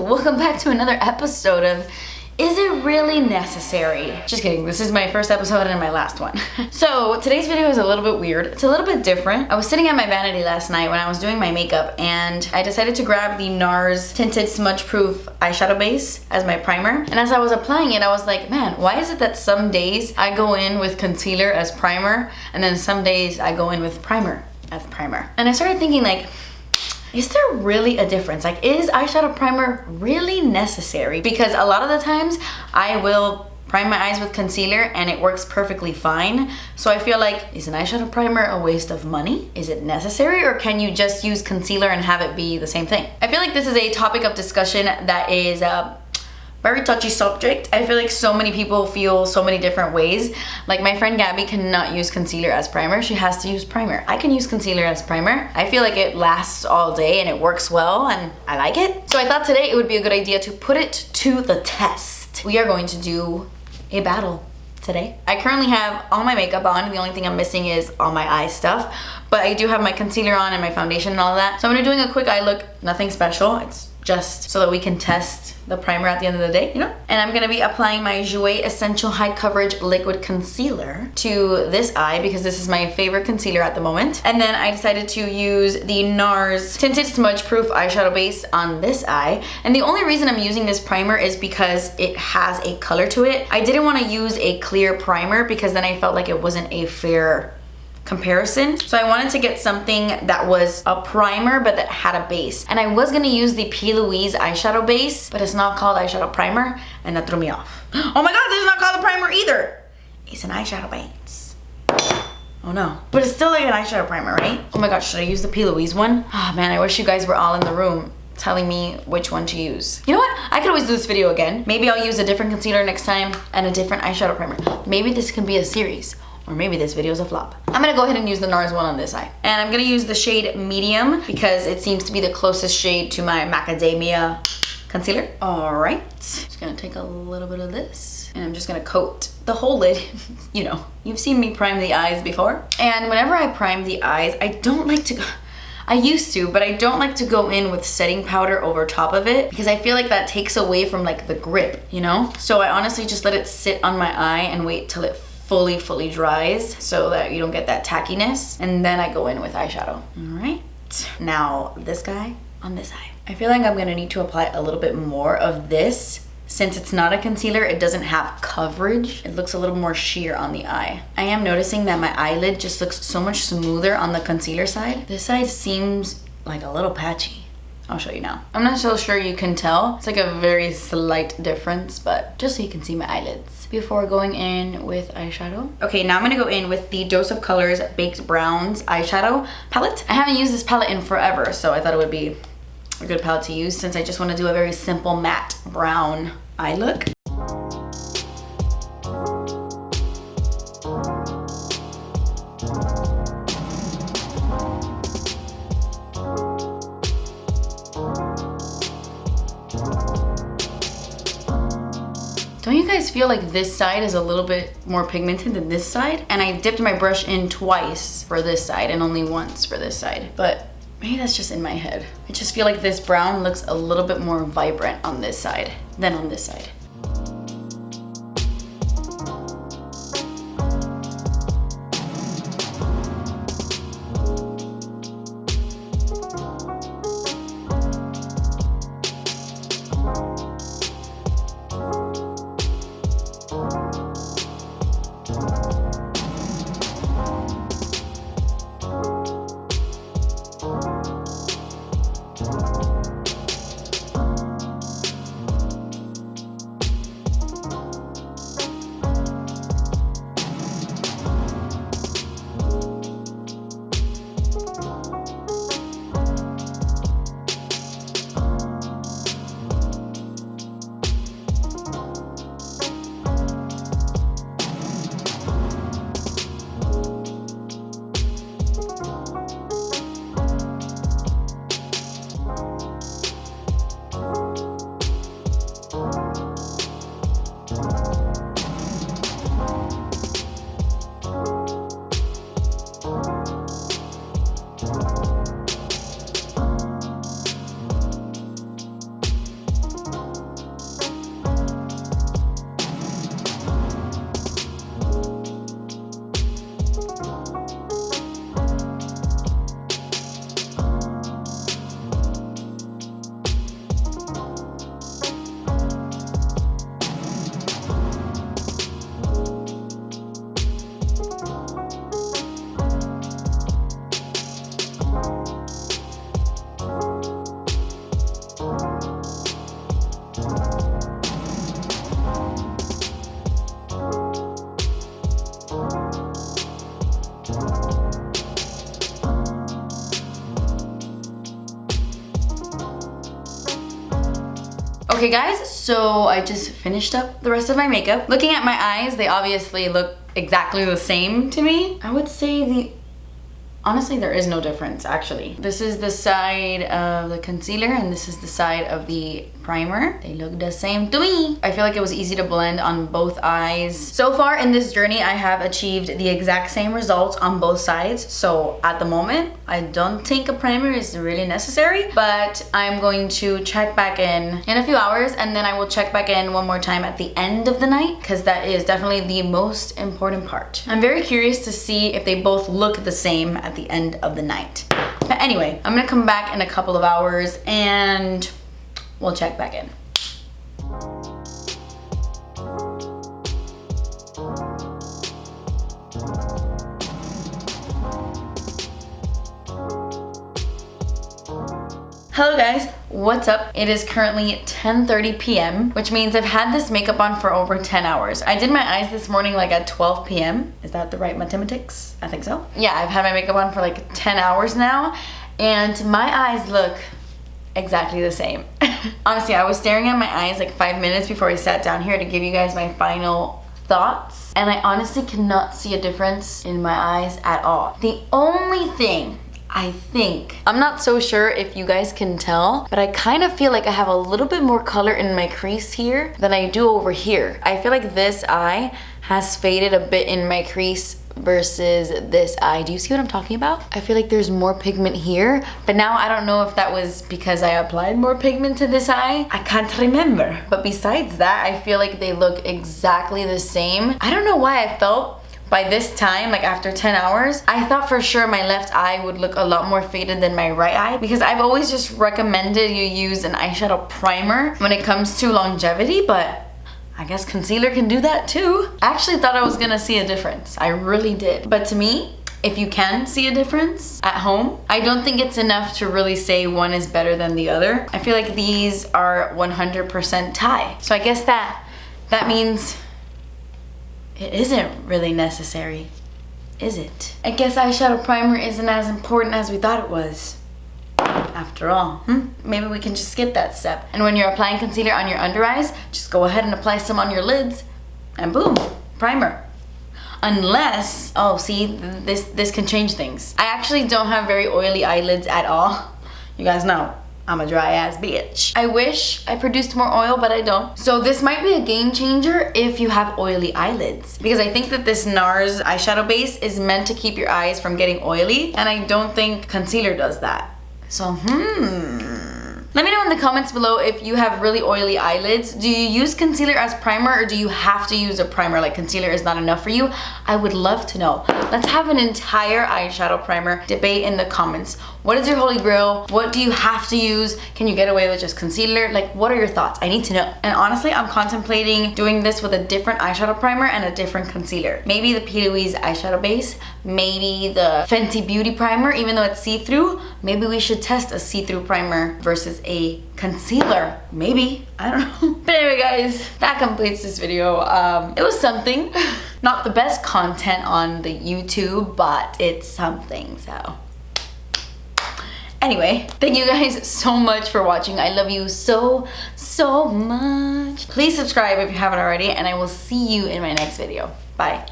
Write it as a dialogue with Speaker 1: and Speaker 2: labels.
Speaker 1: welcome back to another episode of Is It Really Necessary? Just kidding, this is my first episode and my last one. So today's video is a little bit weird. It's a little bit different. I was sitting at my vanity last night when I was doing my makeup and I decided to grab the NARS Tinted Smudge Proof eyeshadow base as my primer. And as I was applying it, I was like, man, why is it that some days I go in with concealer as primer and then some days I go in with primer as primer? And I started thinking like, is there really a difference? Like, is eyeshadow primer really necessary? Because a lot of the times I will prime my eyes with concealer and it works perfectly fine. So I feel like, is an eyeshadow primer a waste of money? Is it necessary, or can you just use concealer and have it be the same thing? I feel like this is a topic of discussion that is very touchy subject. I feel like so many people feel so many different ways. Like my friend Gabby cannot use concealer as primer. She has to use primer. I can use concealer as primer. I feel like it lasts all day and it works well and I like it. So I thought today it would be a good idea to put it to the test. We are going to do a battle today. I currently have all my makeup on. The only thing I'm missing is all my eye stuff. But I do have my concealer on and my foundation and all of that. So I'm gonna be doing a quick eye look, nothing special. It's just so that we can test the primer at the end of the day, you know? And I'm gonna be applying my Jouer Essential High Coverage Liquid Concealer to this eye because this is my favorite concealer at the moment. And then I decided to use the NARS Tinted Smudge Proof eyeshadow base on this eye. And the only reason I'm using this primer is because it has a color to it. I didn't wanna use a clear primer because then I felt like it wasn't a fair comparison. So I wanted to get something that was a primer but that had a base. And I was gonna use the P. Louise eyeshadow base, but it's not called eyeshadow primer, and that threw me off. Oh my god, this is not called a primer either. It's an eyeshadow base. Oh no. But it's still like an eyeshadow primer, right? Oh my god, should I use the P. Louise one? Oh man, I wish you guys were all in the room telling me which one to use. You know what? I could always do this video again. Maybe I'll use a different concealer next time and a different eyeshadow primer. Maybe this can be a series. Or maybe this video is a flop. I'm gonna go ahead and use the NARS one on this eye. And I'm gonna use the shade Medium because it seems to be the closest shade to my Macadamia concealer. All right, just gonna take a little bit of this and I'm just gonna coat the whole lid. You know, you've seen me prime the eyes before. And whenever I prime the eyes, I don't like to, I used to, but I don't like to go in with setting powder over top of it because I feel like that takes away from like the grip, you know? So I honestly just let it sit on my eye and wait till it fully dries so that you don't get that tackiness, and then I go in with eyeshadow. All right, now this guy on this eye. I feel like I'm gonna need to apply a little bit more of this. Since it's not a concealer, it doesn't have coverage. It looks a little more sheer on the eye. I am noticing that my eyelid just looks so much smoother on the concealer side. This side seems like a little patchy. I'll show you now. I'm not so sure you can tell. It's like a very slight difference, but just so you can see my eyelids before going in with eyeshadow. Okay, now I'm gonna go in with the Dose of Colors Baked Browns eyeshadow palette. I haven't used this palette in forever, so I thought it would be a good palette to use since I just wanna do a very simple matte brown eye look. Don't you guys feel like this side is a little bit more pigmented than this side? And I dipped my brush in twice for this side and only once for this side. But maybe that's just in my head. I just feel like this brown looks a little bit more vibrant on this side than on this side. Okay guys, so I just finished up the rest of my makeup. Looking at my eyes, they obviously look exactly the same to me. I would say honestly, there is no difference actually. This is the side of the concealer and this is the side of the primer. They look the same to me. I feel like it was easy to blend on both eyes. So far in this journey, I have achieved the exact same results on both sides. So at the moment, I don't think a primer is really necessary, but I'm going to check back in a few hours and then I will check back in one more time at the end of the night because that is definitely the most important part. I'm very curious to see if they both look the same at the end of the night. But anyway, I'm gonna come back in a couple of hours and we'll check back in. Hello guys, what's up? It is currently 10:30 p.m., which means I've had this makeup on for over 10 hours. I did my eyes this morning like at 12 p.m. Is that the right mathematics? I think so. Yeah, I've had my makeup on for like 10 hours now, and my eyes look exactly the same. Honestly, I was staring at my eyes like 5 minutes before I sat down here to give you guys my final thoughts, and I honestly cannot see a difference in my eyes at all. The only thing I think, I'm not so sure if you guys can tell, but I kind of feel like I have a little bit more color in my crease here than I do over here. I feel like this eye has faded a bit in my crease versus this eye. Do you see what I'm talking about? I feel like there's more pigment here, but now I don't know if that was because I applied more pigment to this eye. I can't remember. But besides that, I feel like they look exactly the same. I don't know why I felt by this time, like after 10 hours, I thought for sure my left eye would look a lot more faded than my right eye because I've always just recommended you use an eyeshadow primer when it comes to longevity, but I guess concealer can do that too. I actually thought I was gonna see a difference. I really did. But to me, if you can see a difference at home, I don't think it's enough to really say one is better than the other. I feel like these are 100% tie. So I guess that means it isn't really necessary, is it? I guess eyeshadow primer isn't as important as we thought it was. After all, maybe we can just skip that step. And when you're applying concealer on your under eyes, just go ahead and apply some on your lids, and boom, primer. Unless, oh, see, this can change things. I actually don't have very oily eyelids at all. You guys know, I'm a dry ass bitch. I wish I produced more oil, but I don't. So this might be a game changer if you have oily eyelids, because I think that this NARS eyeshadow base is meant to keep your eyes from getting oily, and I don't think concealer does that. So, let me know in the comments below if you have really oily eyelids. Do you use concealer as primer, or do you have to use a primer, like concealer is not enough for you? I would love to know. Let's have an entire eyeshadow primer debate in the comments. What is your holy grail? What do you have to use? Can you get away with just concealer? Like, what are your thoughts? I need to know. And honestly, I'm contemplating doing this with a different eyeshadow primer and a different concealer. Maybe the P. Louise eyeshadow base, maybe the Fenty Beauty primer, even though it's see-through. Maybe we should test a see-through primer versus a concealer. Maybe, I don't know. But anyway guys, that completes this video. It was something. Not the best content on the YouTube, but it's something, so. Anyway, thank you guys so much for watching. I love you so much. Please subscribe if you haven't already, and I will see you in my next video. Bye.